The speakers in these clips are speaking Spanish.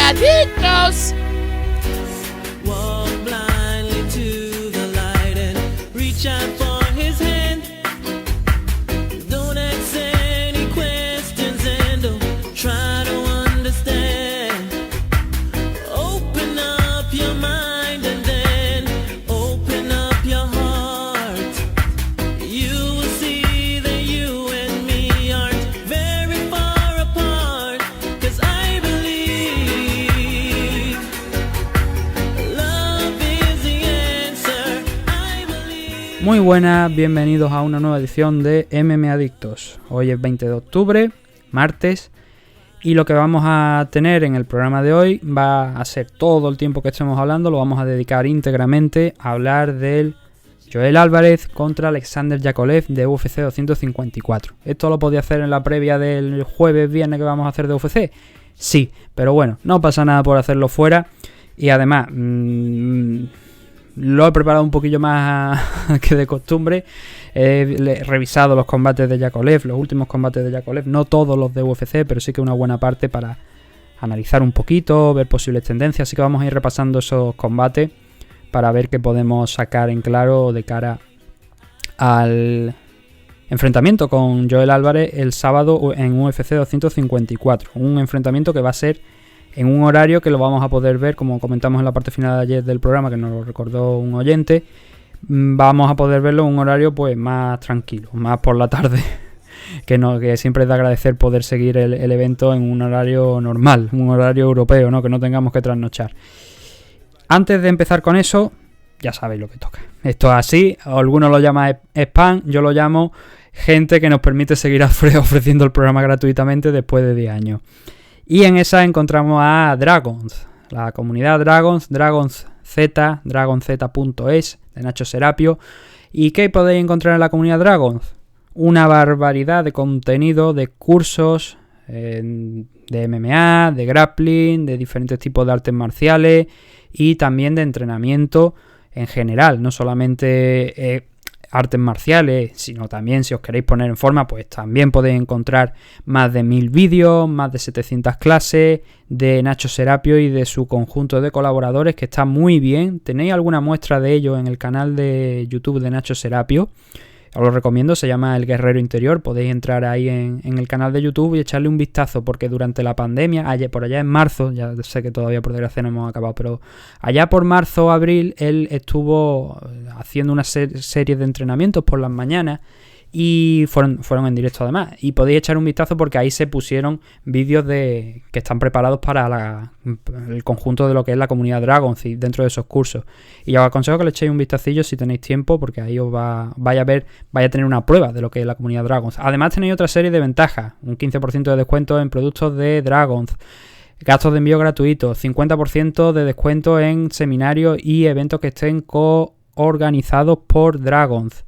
Adictos. Walk blindly to the light and reach out for his hand. Don't ask any questions and don't try to understand. Open up your mind and then open up your heart. You will see that you and me aren't very far apart. 'Cause I believe love is the answer. I believe. Muy buenas, bienvenidos a una nueva edición de MM Adictos. Hoy es 20 de octubre, martes, y lo que vamos a tener en el programa de hoy va a ser todo el tiempo que estemos hablando, lo vamos a dedicar íntegramente a hablar del Joel Álvarez contra Alexander Yakovlev de UFC 254. ¿Esto lo podía hacer en la previa del jueves, viernes que vamos a hacer de UFC? Sí, pero bueno, no pasa nada por hacerlo fuera, y además lo he preparado un poquillo más que de costumbre. He revisado los combates de Yakovlev, los últimos combates de Yakovlev, no todos los de UFC, pero sí que una buena parte para analizar un poquito, ver posibles tendencias. Así que vamos a ir repasando esos combates para ver qué podemos sacar en claro de cara al enfrentamiento con Joel Álvarez el sábado en UFC 254. Un enfrentamiento que va a ser en un horario que lo vamos a poder ver, como comentamos en la parte final de ayer del programa, que nos lo recordó un oyente. Vamos a poder verlo en un horario pues más tranquilo, más por la tarde, que siempre es de agradecer poder seguir el evento en un horario normal, un horario europeo, ¿no? Que no tengamos que trasnochar. Antes de empezar con eso, ya sabéis lo que toca. Esto es así, algunos lo llaman spam, yo lo llamo gente que nos permite seguir ofreciendo el programa gratuitamente después de 10 años. Y en esa encontramos a Dragons, la comunidad Dragons Z, dragonz.es, de Nacho Serapio. ¿Y qué podéis encontrar en la comunidad Dragons? Una barbaridad de contenido, de cursos de MMA, de grappling, de diferentes tipos de artes marciales y también de entrenamiento en general, no solamente artes marciales, sino también, si os queréis poner en forma, pues también podéis encontrar más de 1000 vídeos, más de 700 clases de Nacho Serapio y de su conjunto de colaboradores, que está muy bien. Tenéis alguna muestra de ello en el canal de YouTube de Nacho Serapio, os lo recomiendo, se llama El Guerrero Interior. Podéis entrar ahí en el canal de YouTube y echarle un vistazo, porque durante la pandemia, por allá en marzo, ya sé que todavía por desgracia no hemos acabado, pero allá por marzo o abril él estuvo haciendo una serie de entrenamientos por las mañanas y fueron en directo además, y podéis echar un vistazo porque ahí se pusieron vídeos que están preparados para el conjunto de lo que es la comunidad Dragons y dentro de esos cursos, y os aconsejo que le echéis un vistacillo si tenéis tiempo, porque ahí os vaya a tener una prueba de lo que es la comunidad Dragons. Además tenéis otra serie de ventajas, un 15% de descuento en productos de Dragons, gastos de envío gratuitos, 50% de descuento en seminarios y eventos que estén coorganizados por Dragons.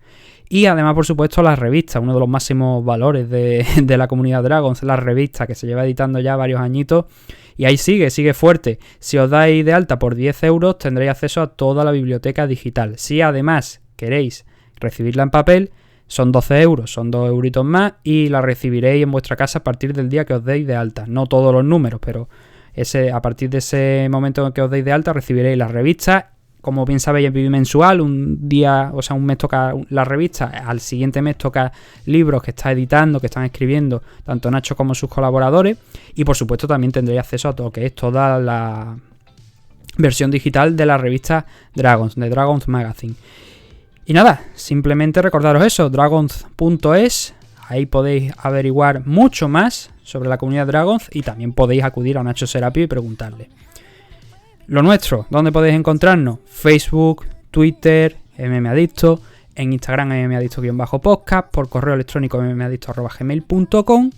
Y además, por supuesto, las revistas, uno de los máximos valores de la comunidad Dragons, la revista que se lleva editando ya varios añitos, y ahí sigue fuerte. Si os dais de alta por 10 euros tendréis acceso a toda la biblioteca digital. Si además queréis recibirla en papel, son 12 euros, son 2 euritos más, y la recibiréis en vuestra casa a partir del día que os deis de alta. No todos los números, pero a partir de ese momento en que os deis de alta recibiréis la revista. Como bien sabéis, es bimensual, un mes toca la revista, al siguiente mes toca libros que está editando, que están escribiendo tanto Nacho como sus colaboradores, y por supuesto también tendréis acceso a todo lo que es toda la versión digital de la revista Dragons, de Dragons Magazine. Y nada, simplemente recordaros eso, dragonz.es, ahí podéis averiguar mucho más sobre la comunidad Dragons y también podéis acudir a Nacho Serapio y preguntarle. Lo nuestro, ¿dónde podéis encontrarnos? Facebook, Twitter, MMAdicto, en Instagram mmadicto_podcast, por correo electrónico mmadicto@gmail.com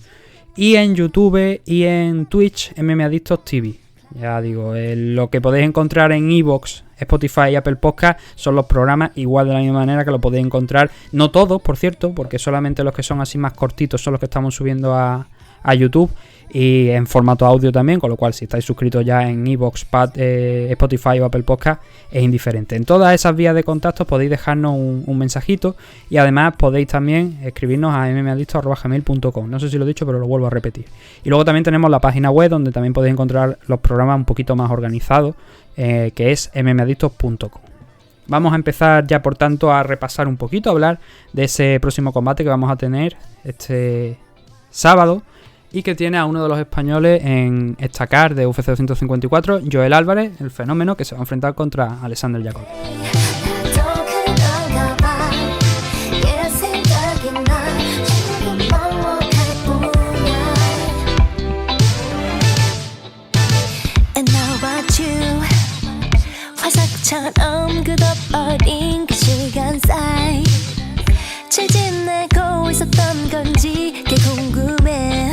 y en YouTube y en Twitch MMAdictos TV. Ya digo, lo que podéis encontrar en iVoox, Spotify y Apple Podcast son los programas igual de la misma manera que lo podéis encontrar, no todos, por cierto, porque solamente los que son así más cortitos son los que estamos subiendo a YouTube. y en formato audio también, con lo cual si estáis suscritos ya en iVoox, Spotify o Apple Podcast es indiferente. En todas esas vías de contacto podéis dejarnos un mensajito y además podéis también escribirnos a mmadicto@gmail.com. No sé si lo he dicho, pero lo vuelvo a repetir. Y luego también tenemos la página web donde también podéis encontrar los programas un poquito más organizados, que es mmadictos.com. Vamos a empezar ya por tanto a repasar un poquito, a hablar de ese próximo combate que vamos a tener este sábado y que tiene a uno de los españoles en esta card de UFC 254, Joel Álvarez, el fenómeno, que se va a enfrentar contra Alexander Yakovlev. 화석처럼 굳어버린 그 시간 사이 지내고 있었던 건지 꽤 궁금해.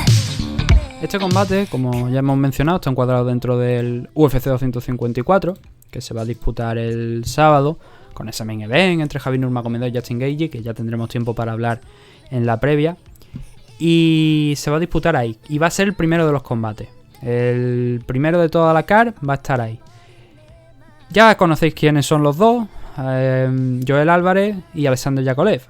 Este combate, como ya hemos mencionado, está encuadrado dentro del UFC 254, que se va a disputar el sábado, con ese main event entre Khabib Nurmagomedov y Justin Gaethje, que ya tendremos tiempo para hablar en la previa. Y se va a disputar ahí, y va a ser el primero de los combates. El primero de toda la card va a estar ahí. Ya conocéis quiénes son los dos, Joel Álvarez y Alexander Yakovlev.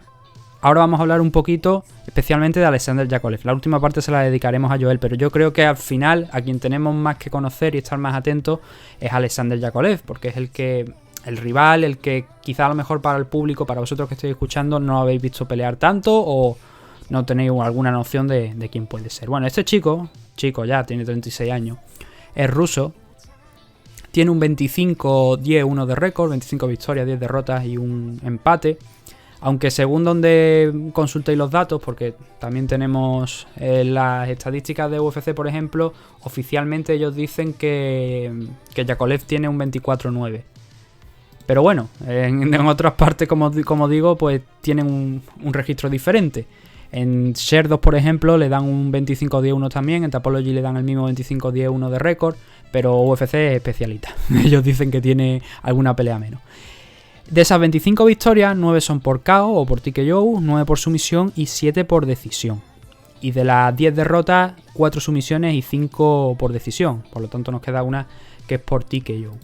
Ahora vamos a hablar un poquito especialmente de Alexander Yakovlev. La última parte se la dedicaremos a Joel, pero yo creo que al final a quien tenemos más que conocer y estar más atentos es Alexander Yakovlev, porque es el rival, el que quizá a lo mejor para el público, para vosotros que estéis escuchando, no habéis visto pelear tanto o no tenéis alguna noción de quién puede ser. Bueno, este chico ya tiene 36 años, es ruso. Tiene un 25-10-1 de récord, 25 victorias, 10 derrotas y un empate. Aunque según donde consultéis los datos, porque también tenemos las estadísticas de UFC, por ejemplo, oficialmente ellos dicen que Yakovlev tiene un 24-9. Pero bueno, en otras partes, como digo, pues tienen un registro diferente. En Share 2, por ejemplo, le dan un 25-10-1 también, en Tapology le dan el mismo 25-10-1 de récord, pero UFC es especialista. Ellos dicen que tiene alguna pelea menos. De esas 25 victorias, 9 son por KO o por TKO, 9 por sumisión y 7 por decisión. Y de las 10 derrotas, 4 sumisiones y 5 por decisión. Por lo tanto nos queda una que es por TKO.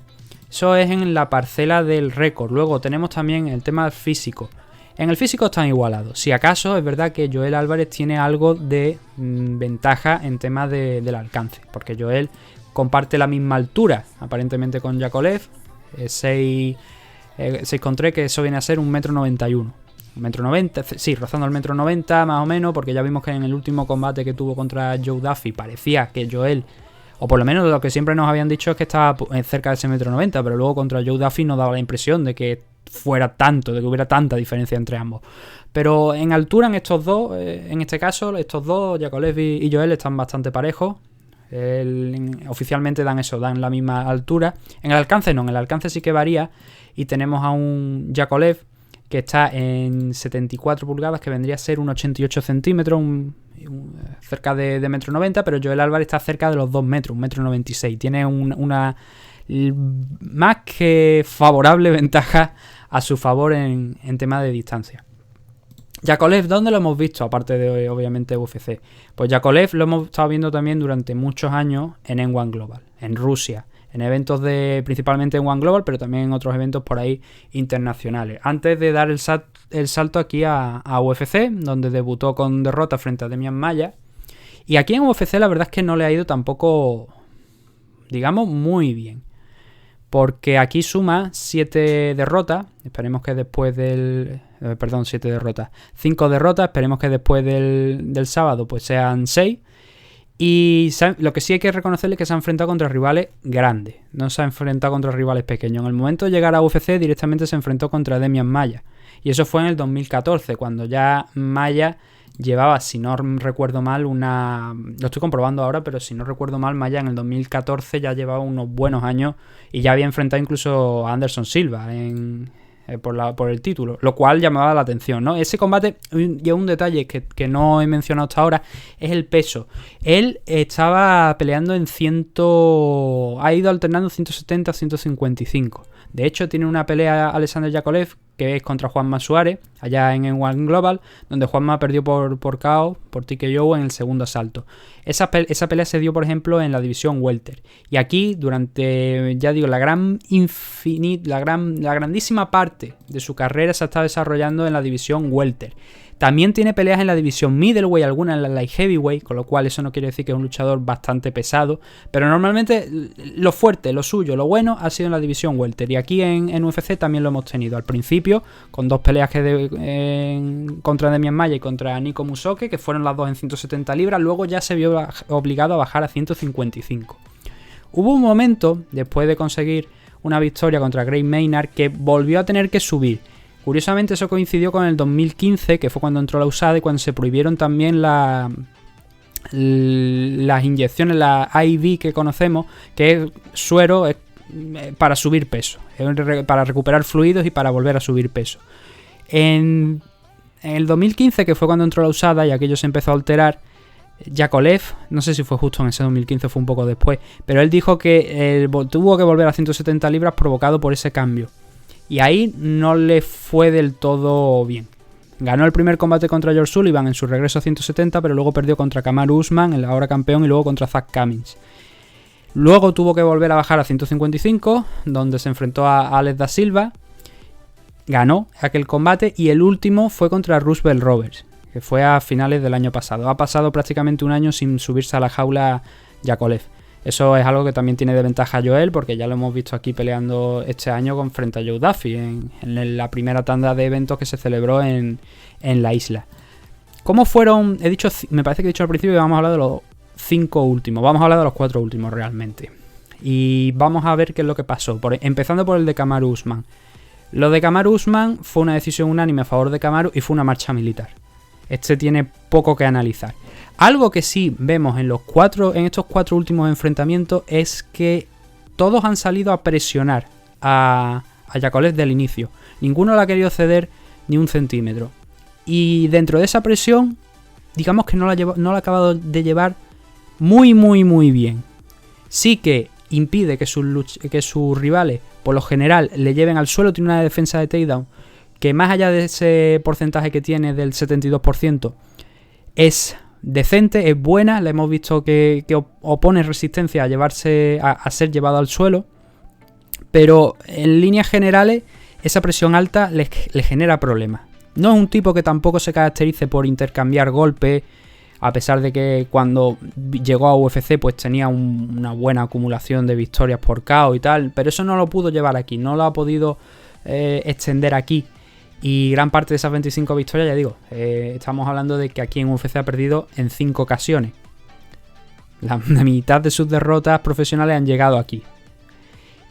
Eso es en la parcela del récord. Luego tenemos también el tema físico. En el físico están igualados. Si acaso es verdad que Joel Álvarez tiene algo de ventaja en tema del alcance. Porque Joel comparte la misma altura aparentemente con Yakovlev. 6,3, que eso viene a ser 1,91 m. 1,90 m, sí, rozando el 1,90 m más o menos, porque ya vimos que en el último combate que tuvo contra Joe Duffy parecía que Joel, o por lo menos lo que siempre nos habían dicho es que estaba cerca de ese 1,90 m, pero luego contra Joe Duffy nos daba la impresión de que fuera tanto, de que hubiera tanta diferencia entre ambos. Pero en altura, en estos dos, en este caso, estos dos, Yakovlev y Joel, están bastante parejos. Oficialmente dan la misma altura. En el alcance no, en el alcance sí que varía. Y tenemos a un Yakovlev que está en 74 pulgadas, que vendría a ser un 88 centímetros, cerca de 1,90 m, pero Joel Álvarez está cerca de los 2 metros, 1,96 m. Tiene una más que favorable ventaja a su favor en tema de distancia. Yakovlev, ¿dónde lo hemos visto? Aparte de, obviamente, UFC. Pues Yakovlev lo hemos estado viendo también durante muchos años en N1 Global, en Rusia, en eventos principalmente en One Global, pero también en otros eventos por ahí internacionales. Antes de dar el salto aquí a UFC, donde debutó con derrota frente a Demian Maia. Y aquí en UFC la verdad es que no le ha ido tampoco, digamos, muy bien. Porque aquí suma 7 derrotas. Esperemos que después del... 7 derrotas. 5 derrotas. Esperemos que después del sábado pues sean 6. Y lo que sí hay que reconocerle es que se ha enfrentado contra rivales grandes. No se ha enfrentado contra rivales pequeños. En el momento de llegar a UFC directamente se enfrentó contra Demian Maia. Y eso fue en el 2014, cuando ya Maia llevaba, si no recuerdo mal, lo estoy comprobando ahora, pero si no recuerdo mal, Maia en el 2014 ya llevaba unos buenos años y ya había enfrentado incluso a Anderson Silva por el título, lo cual llamaba la atención, ¿no? Ese combate, y un detalle que no he mencionado hasta ahora, es el peso. Él estaba peleando ha ido alternando 170 a 155. De hecho, tiene una pelea Alexander Yakovlev que es contra Juanma Suárez, allá en One Global, donde Juanma perdió por KO, por TKO en el segundo asalto. Esa pelea se dio, por ejemplo, en la división welter. Y aquí, durante, ya digo, la grandísima parte de su carrera se está desarrollando en la división welter. También tiene peleas en la división middleweight, algunas en la light heavyweight, con lo cual eso no quiere decir que es un luchador bastante pesado, pero normalmente lo fuerte, lo suyo, lo bueno ha sido en la división welter, y aquí en UFC también lo hemos tenido al principio, con 2 peleas contra Demian Maia y contra Nico Musoke, que fueron las 2 en 170 libras, luego ya se vio obligado a bajar a 155. Hubo un momento, después de conseguir una victoria contra Gray Maynard, que volvió a tener que subir. Curiosamente eso coincidió con el 2015, que fue cuando entró la USADA y cuando se prohibieron también las inyecciones, la IV que conocemos, que es suero para subir peso, para recuperar fluidos y para volver a subir peso. En el 2015, que fue cuando entró la USADA y aquello se empezó a alterar, Yakolev, no sé si fue justo en ese 2015 o fue un poco después, pero él dijo que tuvo que volver a 170 libras provocado por ese cambio. Y ahí no le fue del todo bien. Ganó el primer combate contra George Sullivan en su regreso a 170, pero luego perdió contra Kamaru Usman, el ahora campeón, y luego contra Zach Cummins. Luego tuvo que volver a bajar a 155, donde se enfrentó a Alex da Silva. Ganó aquel combate, y el último fue contra Roosevelt Roberts, que fue a finales del año pasado. Ha pasado prácticamente un año sin subirse a la jaula Yakolev. Eso es algo que también tiene de ventaja Joel, porque ya lo hemos visto aquí peleando este año frente a Joe Duffy en la primera tanda de eventos que se celebró en la isla. ¿Cómo fueron? Me parece que he dicho al principio que vamos a hablar de los 5 últimos. Vamos a hablar de los 4 últimos realmente. Y vamos a ver qué es lo que pasó. Empezando por el de Kamaru Usman. Lo de Kamaru Usman fue una decisión unánime a favor de Kamaru y fue una marcha militar. Este tiene poco que analizar. Algo que sí vemos en estos 4 últimos enfrentamientos es que todos han salido a presionar a Yakolev del inicio. Ninguno le ha querido ceder ni un centímetro. Y dentro de esa presión, digamos que no la ha acabado de llevar muy bien. Sí que impide que sus rivales, por lo general, le lleven al suelo. Tiene una defensa de takedown que, más allá de ese porcentaje que tiene del 72%, es decente, es buena. Le hemos visto que opone resistencia a ser llevado al suelo, pero en líneas generales esa presión alta le genera problemas. No es un tipo que tampoco se caracterice por intercambiar golpes, a pesar de que cuando llegó a UFC pues tenía una buena acumulación de victorias por KO y tal, pero eso no lo pudo llevar aquí, no lo ha podido extender aquí. Y gran parte de esas 25 victorias, ya digo, estamos hablando de que aquí en UFC ha perdido en 5 ocasiones. La mitad de sus derrotas profesionales han llegado aquí.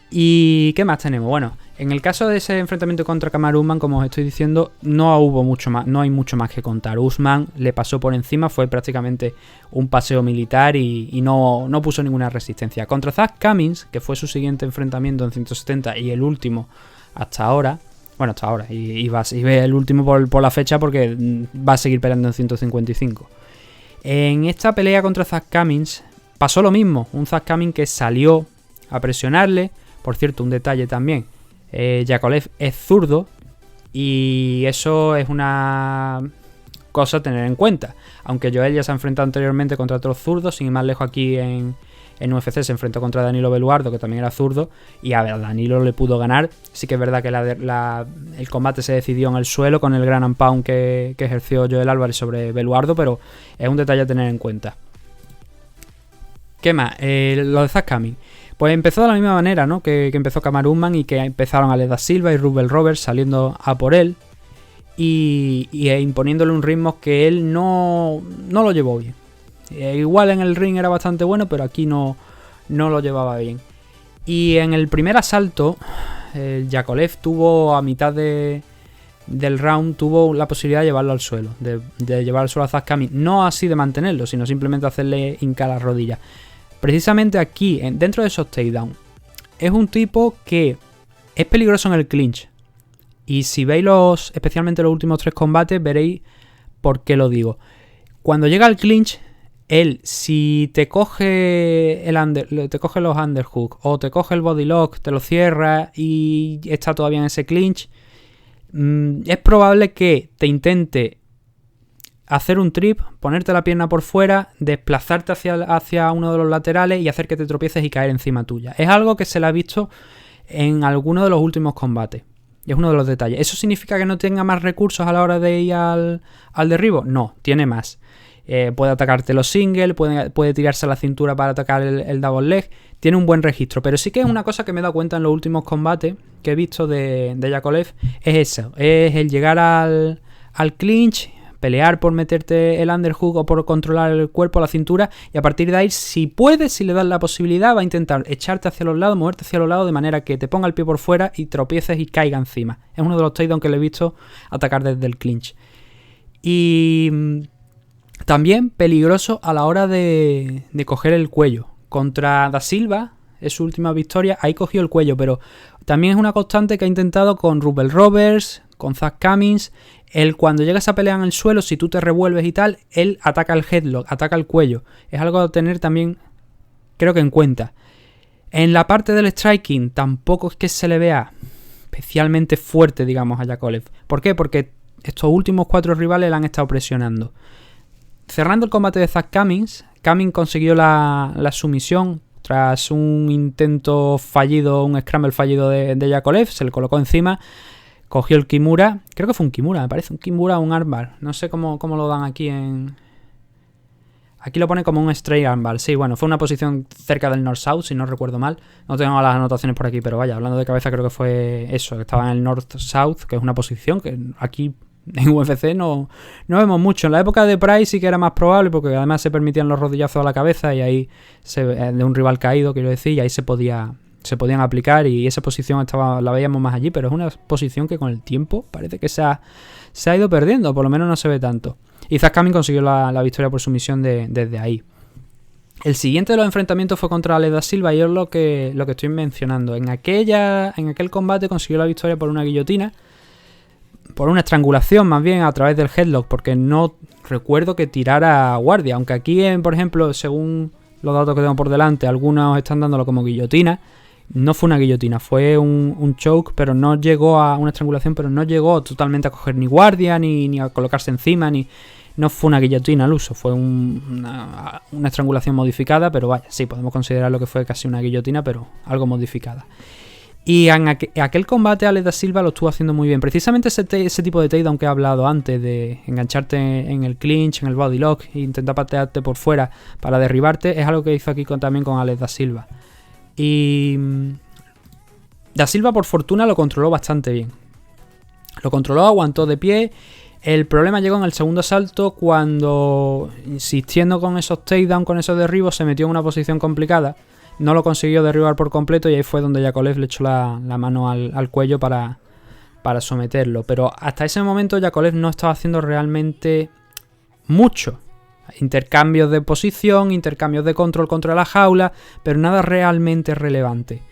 ¿Y qué más tenemos? Bueno, en el caso de ese enfrentamiento contra Kamaru Usman, como os estoy diciendo, no hay mucho más que contar. Usman le pasó por encima, fue prácticamente un paseo militar y no puso ninguna resistencia. Contra Zach Cummins, que fue su siguiente enfrentamiento en 170 y el último hasta ahora, y ve el último por la fecha porque va a seguir peleando en 155. En esta pelea contra Zach Cummins pasó lo mismo, un Zach Cummins que salió a presionarle. Por cierto, un detalle también, Yakolev es zurdo y eso es una cosa a tener en cuenta. Aunque Joel ya se ha enfrentado anteriormente contra otros zurdos, sin ir más lejos aquí en UFC se enfrentó contra Danilo Beluardo, que también era zurdo, y a ver, Danilo le pudo ganar. Sí que es verdad que el combate se decidió en el suelo con el ground and pound que ejerció Joel Álvarez sobre Beluardo, pero es un detalle a tener en cuenta. ¿Qué más? Lo de Zach Cummins. Pues empezó de la misma manera, ¿no? que empezó Kamaru Usman y que empezaron Alex da Silva y Roosevelt Roberts saliendo a por él y imponiéndole un ritmo que él no lo llevó bien. Igual en el ring era bastante bueno, pero aquí no lo llevaba bien. Y en el primer asalto, Yakolev tuvo a mitad del round, tuvo la posibilidad de llevarlo al suelo, de llevar al suelo a Zach Cummins. No así de mantenerlo, sino simplemente hacerle hincar las rodillas. Precisamente aquí, dentro de esos takedowns, es un tipo que es peligroso en el clinch. Y si veis especialmente los últimos 3 combates, veréis por qué lo digo. Cuando llega al clinch, él, si te coge los underhooks o te coge el body lock, te lo cierra y está todavía en ese clinch, es probable que te intente hacer un trip, ponerte la pierna por fuera, desplazarte hacia uno de los laterales y hacer que te tropieces y caer encima tuya. Es algo que se le ha visto en alguno de los últimos combates. Y es uno de los detalles. ¿Eso significa que no tenga más recursos a la hora de ir al derribo? No, tiene más. Puede atacarte los singles, puede tirarse a la cintura para atacar el double leg. Tiene un buen registro, pero sí que es una cosa que me he dado cuenta en los últimos combates que he visto de Yakovlev. Es eso, es el llegar al clinch, pelear por meterte el underhook o por controlar el cuerpo a la cintura, y a partir de ahí, si puedes, si le das la posibilidad, va a intentar echarte hacia los lados, moverte hacia los lados de manera que te ponga el pie por fuera y tropieces y caiga encima. Es uno de los takedowns que le he visto atacar desde el clinch. Y también peligroso a la hora de coger el cuello. Contra Da Silva, es su última victoria, ahí cogió el cuello, pero también es una constante que ha intentado con Rubel Roberts, con Zach Cummings. Él, cuando llegas a pelear en el suelo, si tú te revuelves y tal, él ataca el headlock, ataca el cuello. Es algo a tener también, creo que en cuenta. En la parte del striking tampoco es que se le vea especialmente fuerte, digamos, a Yakovlev. ¿Por qué? Porque estos últimos 4 rivales le han estado presionando. Cerrando el combate de Zach Cummings, Cummings consiguió la sumisión tras un intento fallido, un scramble fallido de Yakovlev. Se le colocó encima. Cogió el Kimura, creo que fue un Kimura, me parece, un Kimura o un armbar. No sé cómo lo dan aquí en... Aquí lo pone como un straight armbar. Sí, bueno, fue una posición cerca del North-South, si no recuerdo mal. No tengo las anotaciones por aquí, pero vaya, hablando de cabeza creo que fue eso, que estaba en el North-South, que es una posición que aquí en UFC no vemos mucho. En la época de Price sí que era más probable, porque además se permitían los rodillazos a la cabeza y ahí de un rival caído, quiero decir, y ahí se podían aplicar, y esa posición la veíamos más allí, pero es una posición que con el tiempo parece que se ha ido perdiendo, por lo menos no se ve tanto. Y Zach Cummings consiguió la victoria por sumisión desde ahí. El siguiente de los enfrentamientos fue contra Ale Da Silva, y es lo que estoy mencionando. En aquel combate consiguió la victoria por una guillotina, por una estrangulación más bien a través del headlock, porque no recuerdo que tirara guardia, aunque aquí, por ejemplo, según los datos que tengo por delante, algunos están dándolo como guillotina. No fue una guillotina, fue un choke, pero no llegó a una estrangulación, pero no llegó totalmente a coger ni guardia, ni a colocarse encima, no fue una guillotina al uso, fue una estrangulación modificada, pero vaya, sí, podemos considerarlo que fue casi una guillotina, pero algo modificada. Y en aquel combate Ale Da Silva lo estuvo haciendo muy bien. Precisamente ese tipo de takedown que he hablado antes, de engancharte en el clinch, en el body lock e intentar patearte por fuera para derribarte, es algo que hizo aquí también con Ale Da Silva. Y Da Silva, por fortuna, lo controló bastante bien. Lo controló, aguantó de pie. El problema llegó en el segundo asalto, cuando, insistiendo con esos takedowns, con esos derribos, se metió en una posición complicada. No lo consiguió derribar por completo, y ahí fue donde Yakovlev le echó la mano al cuello para someterlo. Pero hasta ese momento Yakovlev no estaba haciendo realmente mucho. Intercambios de posición, intercambios de control contra la jaula, pero nada realmente relevante.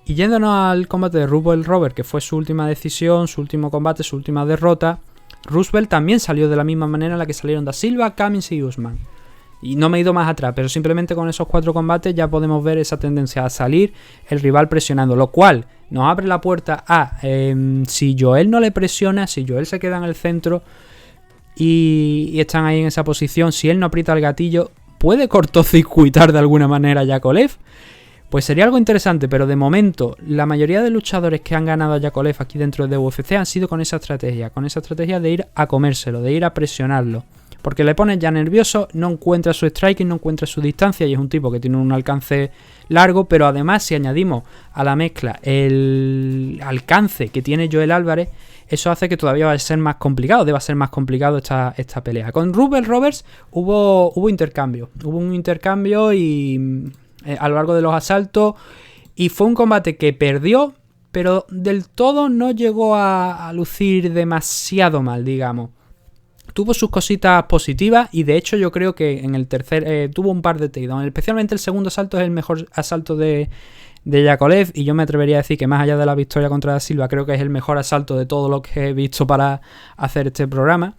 Y yéndonos al combate de Rubel Roberts, que fue su última decisión, su último combate, su última derrota, Roosevelt también salió de la misma manera en la que salieron Da Silva, Cummings y Usman. Y no me he ido más atrás, pero simplemente con esos 4 combates ya podemos ver esa tendencia a salir el rival presionando, lo cual nos abre la puerta a si Joel no le presiona, si Joel se queda en el centro y están ahí en esa posición, si él no aprieta el gatillo, ¿puede cortocircuitar de alguna manera a Yakovlev? Pues sería algo interesante, pero de momento la mayoría de luchadores que han ganado a Yakovlev aquí dentro de UFC han sido con esa estrategia de ir a comérselo, de ir a presionarlo. Porque le pones ya nervioso, no encuentra su striking, no encuentra su distancia, y es un tipo que tiene un alcance largo, pero además si añadimos a la mezcla el alcance que tiene Joel Álvarez, eso hace que todavía deba ser más complicado esta pelea. Con Rubel Roberts hubo un intercambio y a lo largo de los asaltos, y fue un combate que perdió, pero del todo no llegó a lucir demasiado mal, digamos. Tuvo sus cositas positivas, y de hecho yo creo que en el tercer tuvo un par de takedowns. Especialmente el segundo asalto es el mejor asalto de Yakovlev, y yo me atrevería a decir que más allá de la victoria contra Da Silva, creo que es el mejor asalto de todo lo que he visto para hacer este programa.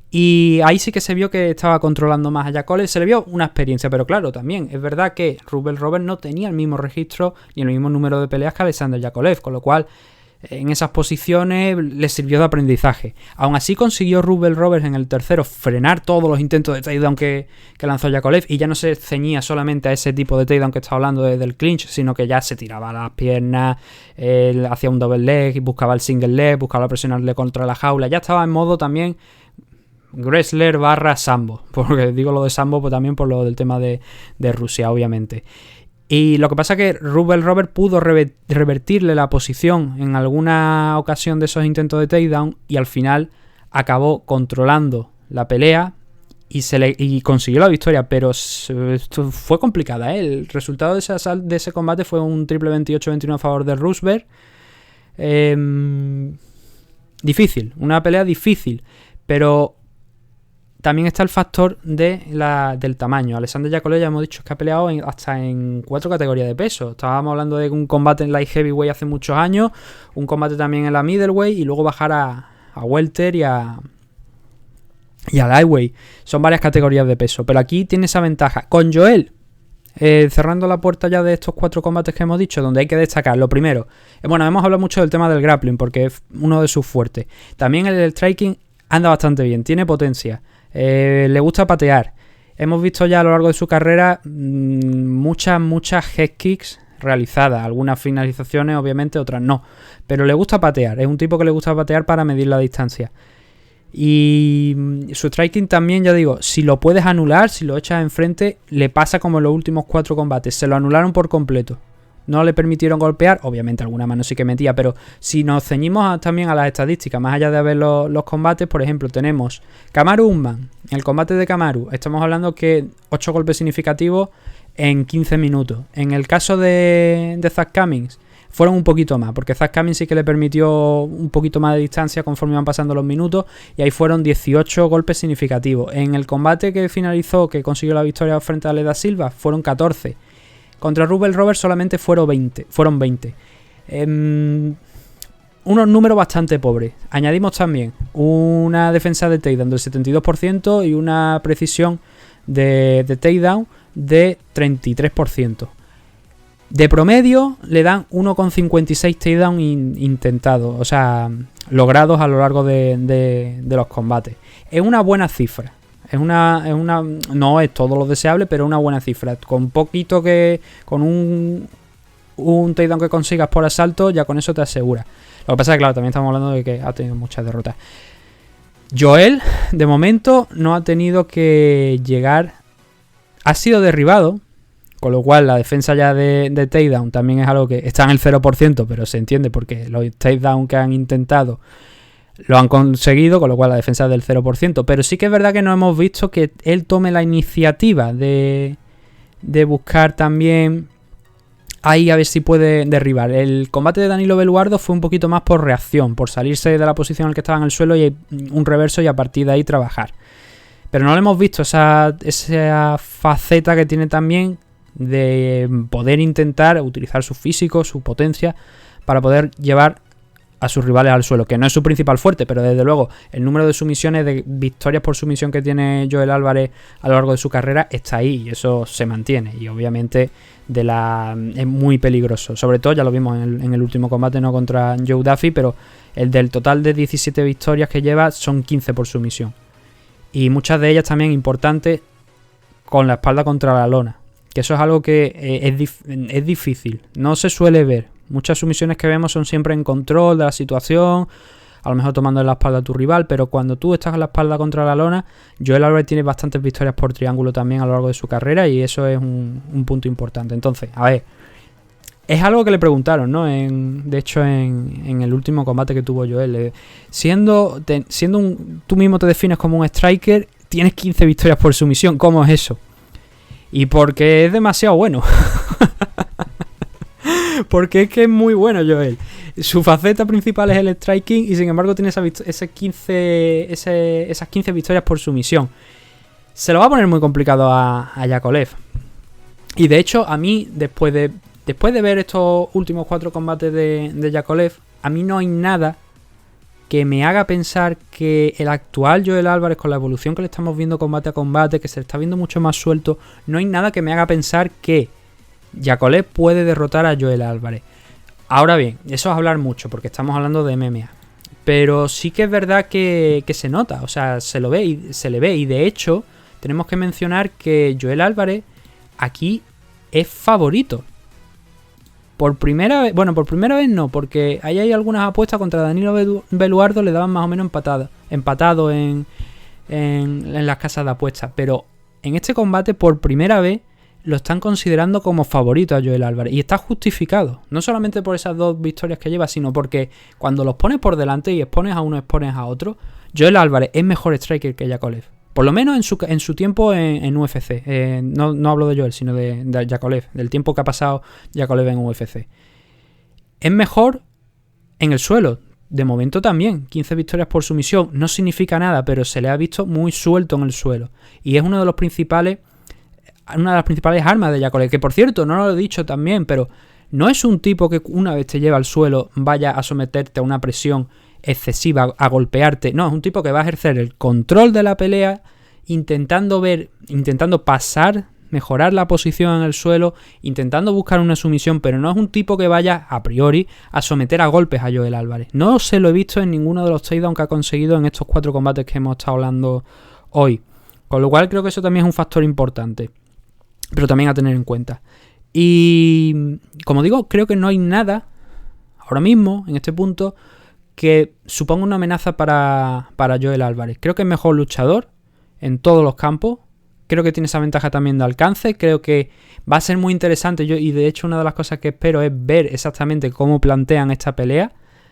Y ahí sí que se vio que estaba controlando más a Yakovlev, se le vio una experiencia, pero claro, también es verdad que Rubel Roberts no tenía el mismo registro ni el mismo número de peleas que Alexander Yakovlev, con lo cual en esas posiciones le sirvió de aprendizaje. Aún así consiguió Rubel Roberts en el tercero frenar todos los intentos de takedown que lanzó Yakovlev, y ya no se ceñía solamente a ese tipo de takedown que estaba hablando del clinch, sino que ya se tiraba las piernas, hacía un double leg, buscaba el single leg, buscaba presionarle contra la jaula. Ya estaba en modo también wrestler / sambo, porque digo lo de sambo pues también por lo del tema de Rusia, obviamente. Y lo que pasa es que Rubel Robert pudo revertirle la posición en alguna ocasión de esos intentos de takedown, y al final acabó controlando la pelea y consiguió la victoria, pero fue complicada, ¿eh? El resultado de ese combate fue un triple 28-21 a favor de Roosberg. Difícil, una pelea difícil, pero también está el factor del tamaño. Alexander Yakovlev, ya hemos dicho, que ha peleado hasta en 4 categorías de peso. Estábamos hablando de un combate en light heavyweight hace muchos años, un combate también en la middleweight, y luego bajar a welter y a lightweight. Son varias categorías de peso, pero aquí tiene esa ventaja. Con Joel, cerrando la puerta ya de estos 4 combates que hemos dicho, donde hay que destacar lo primero. Bueno, hemos hablado mucho del tema del grappling, porque es uno de sus fuertes. También el striking anda bastante bien, tiene potencia. Le gusta patear. Hemos visto ya a lo largo de su carrera muchas head kicks realizadas. Algunas finalizaciones, obviamente, otras no. Pero le gusta patear. Es un tipo que le gusta patear para medir la distancia. Y su striking también, ya digo, si lo puedes anular, si lo echas enfrente, le pasa como en los últimos 4 combates. Se lo anularon por completo. No le permitieron golpear, obviamente alguna mano sí que metía, pero si nos ceñimos también a las estadísticas, más allá de ver los combates, por ejemplo, tenemos Kamaru Usman. En el combate de Kamaru estamos hablando que 8 golpes significativos en 15 minutos. En el caso de Zach Cummings fueron un poquito más, porque Zach Cummings sí que le permitió un poquito más de distancia conforme iban pasando los minutos, y ahí fueron 18 golpes significativos. En el combate que finalizó, que consiguió la victoria frente a Leda Silva, fueron 14. Contra Rubel Roberts solamente fueron 20. Unos números bastante pobres. Añadimos también una defensa de takedown del 72% y una precisión de takedown de 33%. De promedio le dan 1,56 takedown intentados, o sea, logrados a lo largo de los combates. Es una buena cifra. No es todo lo deseable, pero es una buena cifra. Con un takedown que consigas por asalto, ya con eso te asegura. Lo que pasa es que, claro, también estamos hablando de que ha tenido muchas derrotas. Joel, de momento, no ha tenido que llegar. Ha sido derribado, con lo cual la defensa ya de takedown también es algo que está en el 0%, pero se entiende porque los takedown que han intentado lo han conseguido, con lo cual la defensa es del 0%. Pero sí que es verdad que no hemos visto que él tome la iniciativa de buscar también ahí a ver si puede derribar. El combate de Danilo Beluardo fue un poquito más por reacción, por salirse de la posición en la que estaba en el suelo y un reverso, y a partir de ahí trabajar. Pero no le hemos visto esa faceta que tiene también de poder intentar utilizar su físico, su potencia, para poder llevar a sus rivales al suelo, que no es su principal fuerte, pero desde luego el número de sumisiones, de victorias por sumisión que tiene Joel Álvarez a lo largo de su carrera está ahí, y eso se mantiene, y obviamente es muy peligroso. Sobre todo ya lo vimos en el último combate, no contra Joe Duffy, pero el del total de 17 victorias que lleva son 15 por sumisión, y muchas de ellas también importantes con la espalda contra la lona, que eso es algo que es difícil, no se suele ver. Muchas sumisiones que vemos son siempre en control de la situación, a lo mejor tomando en la espalda a tu rival, pero cuando tú estás en la espalda contra la lona, Joel Álvarez tiene bastantes victorias por triángulo también a lo largo de su carrera, y eso es un punto importante. Entonces, a ver, es algo que le preguntaron, ¿no? De hecho, en el último combate que tuvo Joel, tú mismo te defines como un striker, tienes 15 victorias por sumisión, ¿cómo es eso? Y porque es demasiado bueno. Porque es que es muy bueno Joel. Su faceta principal es el striking, y sin embargo tiene esas 15 victorias por sumisión. Se lo va a poner muy complicado a Yakovlev. Y de hecho, a mí, después de ver estos últimos 4 combates de Yakovlev, a mí no hay nada que me haga pensar que el actual Joel Álvarez, con la evolución que le estamos viendo combate a combate, que se le está viendo mucho más suelto, no hay nada que me haga pensar que Yakovlev puede derrotar a Joel Álvarez. Ahora bien, eso es hablar mucho, porque estamos hablando de MMA. Pero sí que es verdad que se nota, o sea, se le ve. Y de hecho, tenemos que mencionar que Joel Álvarez aquí es favorito. Por primera vez no, porque ahí hay algunas apuestas contra Danilo Beluardo, le daban más o menos empatado en las casas de apuestas. Pero en este combate, por primera vez, lo están considerando como favorito a Joel Álvarez. Y está justificado. No solamente por esas 2 victorias que lleva, sino porque cuando los pones por delante y expones a uno, expones a otro, Joel Álvarez es mejor striker que Yakovlev. Por lo menos en su tiempo en UFC. No hablo de Joel, sino de Yakovlev. Del tiempo que ha pasado Yakovlev en UFC. Es mejor en el suelo. De momento también. 15 victorias por sumisión. No significa nada, pero se le ha visto muy suelto en el suelo. Y es una de las principales armas de Yakovlev. Que por cierto, no lo he dicho también, pero no es un tipo que una vez te lleva al suelo vaya a someterte a una presión excesiva, a golpearte. No, es un tipo que va a ejercer el control de la pelea, intentando pasar, mejorar la posición en el suelo, intentando buscar una sumisión, pero no es un tipo que vaya a priori a someter a golpes a Joel Álvarez. No se lo he visto en ninguno de los takedowns que ha conseguido en estos 4 combates que hemos estado hablando hoy. Con lo cual creo que eso también es un factor importante, pero también a tener en cuenta. Y como digo, creo que no hay nada ahora mismo, en este punto, que suponga una amenaza para Joel Álvarez. Creo que es mejor luchador en todos los campos. Creo que tiene esa ventaja también de alcance. Creo que va a ser muy interesante. Y de hecho una de las cosas que espero es ver exactamente cómo plantean esta pelea.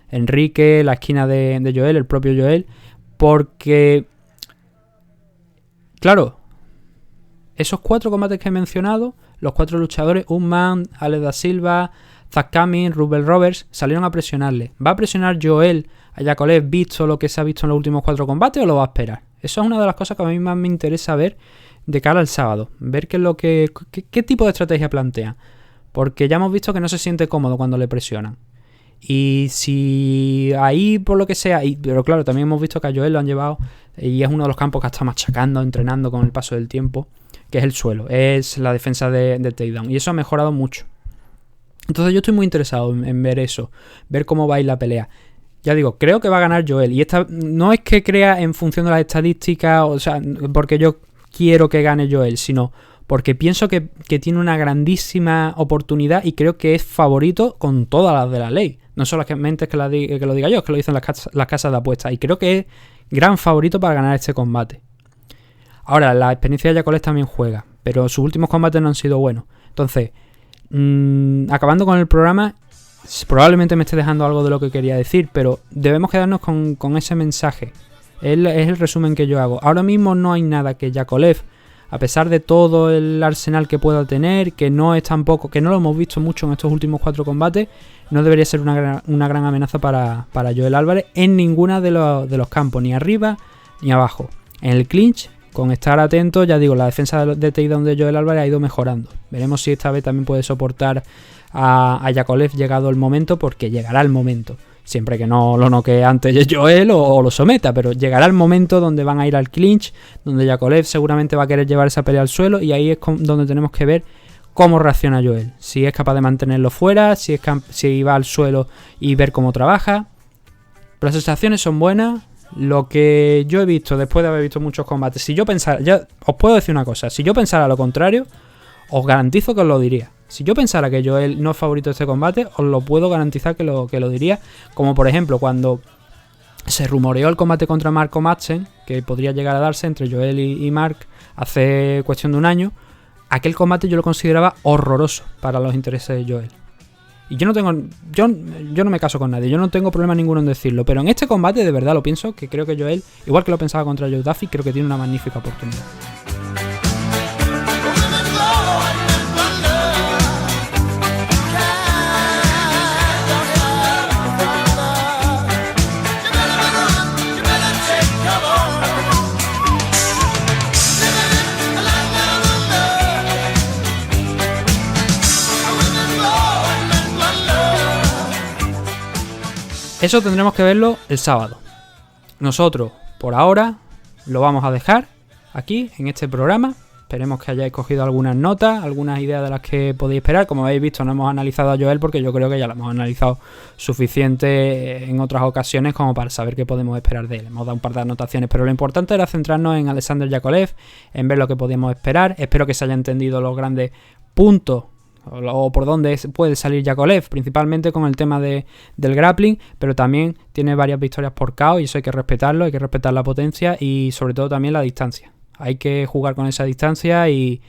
Enrique, la esquina de Joel, el propio Joel. Porque, claro, esos 4 combates que he mencionado, los 4 luchadores, Usman, Alex da Silva, Zach Cummings, Rubel Roberts, salieron a presionarle. ¿Va a presionar Joel a Yakovlev visto lo que se ha visto en los últimos 4 combates o lo va a esperar? Eso es una de las cosas que a mí más me interesa ver de cara al sábado. Ver qué tipo de estrategia plantea. Porque ya hemos visto que no se siente cómodo cuando le presionan. Y si ahí, por lo que sea, pero claro, también hemos visto que a Joel lo han llevado y es uno de los campos que está machacando, entrenando con el paso del tiempo, que es el suelo, es la defensa de takedown. Y eso ha mejorado mucho. Entonces yo estoy muy interesado en ver eso, ver cómo va a ir la pelea. Ya digo, creo que va a ganar Joel. Y esta no es que crea en función de las estadísticas, o sea, porque yo quiero que gane Joel, sino porque pienso que tiene una grandísima oportunidad y creo que es favorito con todas las de la ley. No solamente es que lo diga yo, es que lo dicen las casas de apuestas. Y creo que es gran favorito para ganar este combate. Ahora, la experiencia de Yakovlev también juega, pero sus últimos combates no han sido buenos. Entonces, acabando con el programa, probablemente me esté dejando algo de lo que quería decir, pero debemos quedarnos con ese mensaje. Es el resumen que yo hago. Ahora mismo no hay nada que Yakovlev, a pesar de todo el arsenal que pueda tener, que no es tampoco, que no lo hemos visto mucho en estos últimos 4 combates, no debería ser una gran amenaza para Joel Álvarez en ninguna de los campos, ni arriba ni abajo. En el clinch, con estar atento, ya digo, la defensa de takedown de Joel Álvarez ha ido mejorando. Veremos si esta vez también puede soportar a Yakovlev llegado el momento, porque llegará el momento. Siempre que no lo noquee antes Joel o lo someta, pero llegará el momento donde van a ir al clinch, donde Yakovlev seguramente va a querer llevar esa pelea al suelo, y ahí es donde tenemos que ver cómo reacciona Joel. Si es capaz de mantenerlo fuera, si va al suelo y ver cómo trabaja. Pero las sensaciones son buenas. Lo que yo he visto después de haber visto muchos combates, si yo pensara, ya os puedo decir una cosa, si yo pensara lo contrario, os garantizo que os lo diría. Si yo pensara que Joel no es favorito de este combate, os lo puedo garantizar que lo diría. Como por ejemplo cuando se rumoreó el combate contra Marco Madsen, que podría llegar a darse entre Joel y Mark hace cuestión de un año. Aquel combate yo lo consideraba horroroso para los intereses de Joel. Y yo no me caso con nadie, yo no tengo problema ninguno en decirlo, pero en este combate de verdad lo pienso, que creo que Joel, igual que lo pensaba contra Joe Duffy, creo que tiene una magnífica oportunidad. Eso tendremos que verlo el sábado. Nosotros, por ahora, lo vamos a dejar aquí, en este programa. Esperemos que hayáis cogido algunas notas, algunas ideas de las que podéis esperar. Como habéis visto, no hemos analizado a Joel porque yo creo que ya lo hemos analizado suficiente en otras ocasiones como para saber qué podemos esperar de él. Hemos dado un par de anotaciones, pero lo importante era centrarnos en Alexander Yakovlev, en ver lo que podíamos esperar. Espero que se haya entendido los grandes puntos o por dónde puede salir Yakovlev, principalmente con el tema del grappling, pero también tiene varias victorias por KO y eso hay que respetarlo, hay que respetar la potencia y sobre todo también la distancia. Hay que jugar con esa distancia y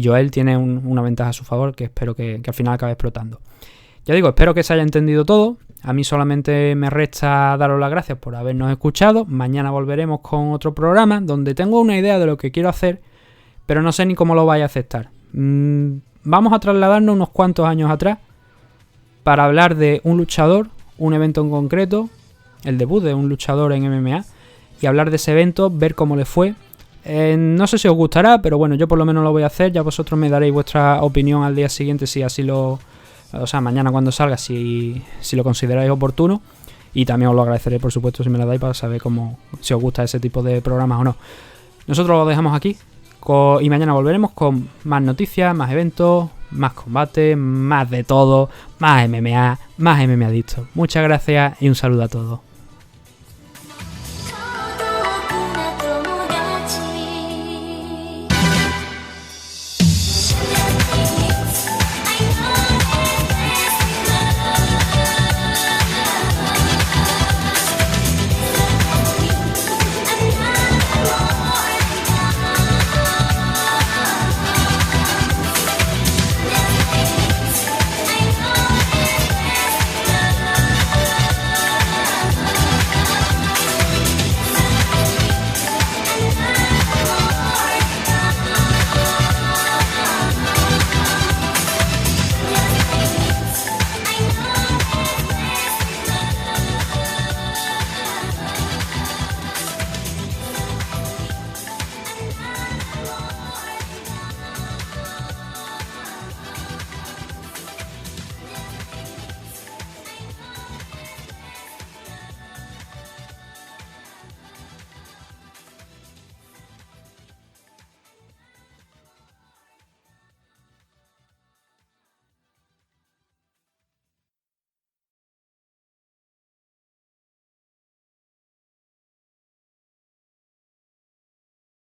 Joel tiene una ventaja a su favor que espero que al final acabe explotando. Ya digo, espero que se haya entendido todo. A mí solamente me resta daros las gracias por habernos escuchado. Mañana volveremos con otro programa donde tengo una idea de lo que quiero hacer, pero no sé ni cómo lo vais a aceptar. Vamos a trasladarnos unos cuantos años atrás para hablar de un luchador, un evento en concreto, el debut de un luchador en MMA, y hablar de ese evento, ver cómo le fue. No sé si os gustará, pero bueno, yo por lo menos lo voy a hacer. Ya vosotros me daréis vuestra opinión al día siguiente si así o sea, mañana cuando salga, si lo consideráis oportuno. Y también os lo agradeceré, por supuesto, si me lo dais para saber si os gusta ese tipo de programas o no. Nosotros lo dejamos aquí. Y mañana volveremos con más noticias, más eventos, más combate, más de todo, más MMA, más MMA Adicto. Muchas gracias y un saludo a todos.